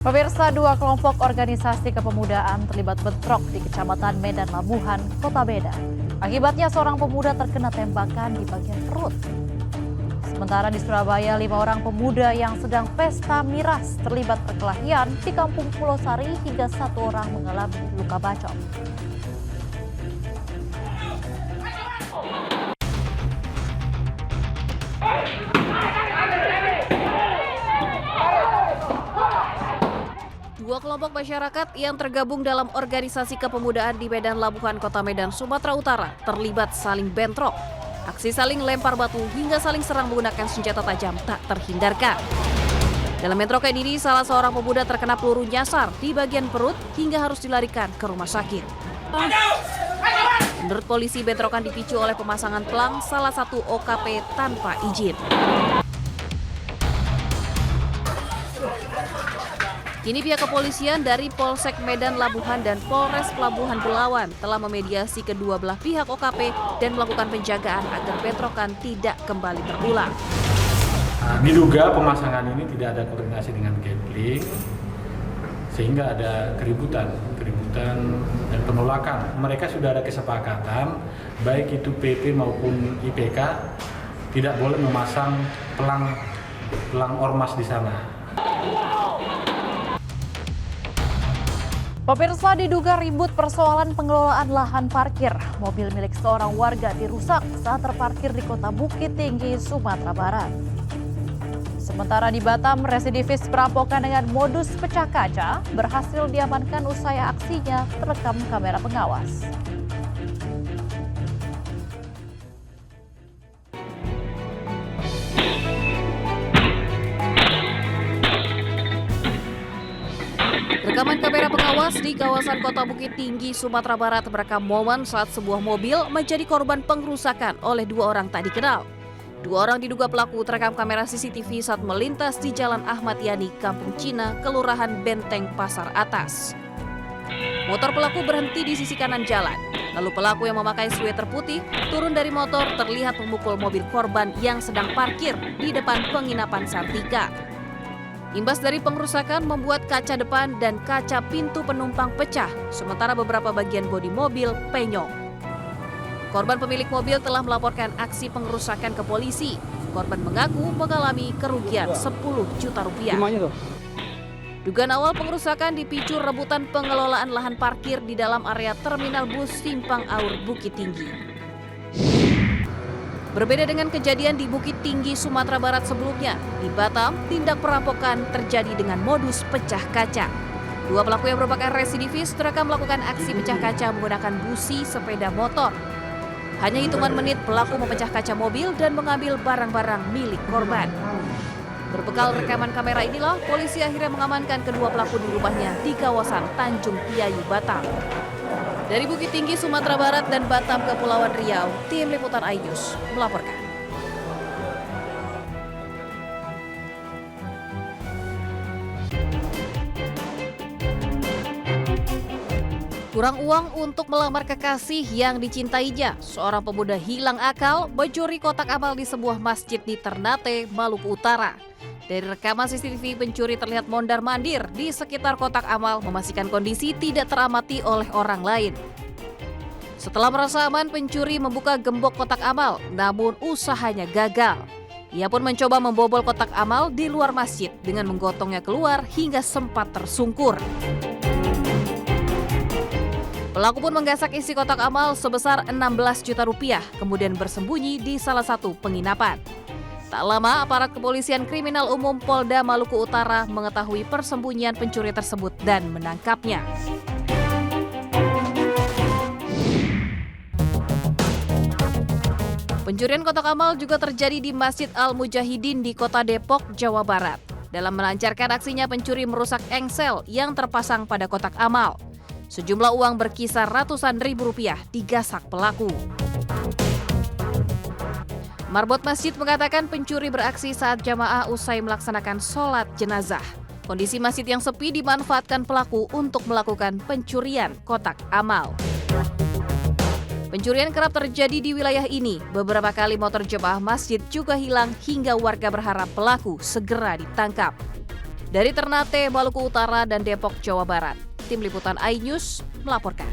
Pemirsa, dua kelompok organisasi kepemudaan terlibat bentrok di Kecamatan Medan Labuhan, Kota Medan. Akibatnya seorang pemuda terkena tembakan di bagian perut. Sementara di Surabaya, 5 orang pemuda yang sedang pesta miras terlibat perkelahian di Kampung Pulau Sari hingga 1 orang mengalami luka bacok. Dua kelompok masyarakat yang tergabung dalam organisasi kepemudaan di Medan Labuhan, Kota Medan, Sumatera Utara terlibat saling bentrok. Aksi saling lempar batu hingga saling serang menggunakan senjata tajam tak terhindarkan. Dalam bentrokan ini, salah seorang pemuda terkena peluru nyasar di bagian perut hingga harus dilarikan ke rumah sakit. Menurut polisi, bentrokan dipicu oleh pemasangan pelang salah satu OKP tanpa izin. Kini pihak kepolisian dari Polsek Medan Labuhan dan Polres Pelabuhan Belawan telah memediasi kedua belah pihak OKP dan melakukan penjagaan agar bentrokan tidak kembali terulang. Diduga pemasangan ini tidak ada koordinasi dengan Kepling, sehingga ada keributan dan penolakan. Mereka sudah ada kesepakatan, baik itu PP maupun IPK, tidak boleh memasang pelang ormas di sana. Pemirsa, diduga ribut persoalan pengelolaan lahan parkir. Mobil milik seorang warga dirusak saat terparkir di Kota Bukit Tinggi, Sumatera Barat. Sementara di Batam, residivis perampokan dengan modus pecah kaca berhasil diamankan usai aksinya terekam kamera pengawas. Rekaman kamera pengawas di kawasan Kota Bukit Tinggi, Sumatera Barat merekam momen saat sebuah mobil menjadi korban pengrusakan oleh 2 orang tak dikenal. 2 orang diduga pelaku terekam kamera CCTV saat melintas di Jalan Ahmad Yani, Kampung Cina, Kelurahan Benteng, Pasar Atas. Motor pelaku berhenti di sisi kanan jalan. Lalu pelaku yang memakai sweater putih turun dari motor terlihat memukul mobil korban yang sedang parkir di depan penginapan Sartika. Imbas dari pengrusakan membuat kaca depan dan kaca pintu penumpang pecah, sementara beberapa bagian bodi mobil penyok. Korban pemilik mobil telah melaporkan aksi pengrusakan ke polisi. Korban mengaku mengalami kerugian 10 juta rupiah. Dugaan awal pengrusakan dipicu rebutan pengelolaan lahan parkir di dalam area terminal bus Simpang Aur Bukit Tinggi. Berbeda dengan kejadian di Bukit Tinggi, Sumatera Barat sebelumnya, di Batam, tindak perampokan terjadi dengan modus pecah kaca. 2 pelaku yang merupakan residivis terekam melakukan aksi pecah kaca menggunakan busi sepeda motor. Hanya hitungan menit pelaku memecah kaca mobil dan mengambil barang-barang milik korban. Berbekal rekaman kamera inilah, polisi akhirnya mengamankan kedua pelaku di rumahnya di kawasan Tanjung Piayu, Batam. Dari Bukit Tinggi, Sumatera Barat dan Batam, Kepulauan Riau, tim liputan iNews melaporkan. Kurang uang untuk melamar kekasih yang dicintainya, seorang pemuda hilang akal mencuri kotak amal di sebuah masjid di Ternate, Maluku Utara. Dari rekaman CCTV, pencuri terlihat mondar-mandir di sekitar kotak amal, memastikan kondisi tidak teramati oleh orang lain. Setelah merasa aman, pencuri membuka gembok kotak amal, namun usahanya gagal. Ia pun mencoba membobol kotak amal di luar masjid dengan menggotongnya keluar hingga sempat tersungkur. Pelaku pun menggasak isi kotak amal sebesar 16 juta rupiah, kemudian bersembunyi di salah satu penginapan. Tak lama, aparat kepolisian kriminal umum Polda Maluku Utara mengetahui persembunyian pencuri tersebut dan menangkapnya. Pencurian kotak amal juga terjadi di Masjid Al-Mujahidin di Kota Depok, Jawa Barat. Dalam melancarkan aksinya, pencuri merusak engsel yang terpasang pada kotak amal. Sejumlah uang berkisar ratusan ribu rupiah digasak pelaku. Marbot masjid mengatakan pencuri beraksi saat jamaah usai melaksanakan sholat jenazah. Kondisi masjid yang sepi dimanfaatkan pelaku untuk melakukan pencurian kotak amal. Pencurian kerap terjadi di wilayah ini. Beberapa kali motor jemaah masjid juga hilang hingga warga berharap pelaku segera ditangkap. Dari Ternate, Maluku Utara, dan Depok, Jawa Barat, Tim Liputan iNews melaporkan.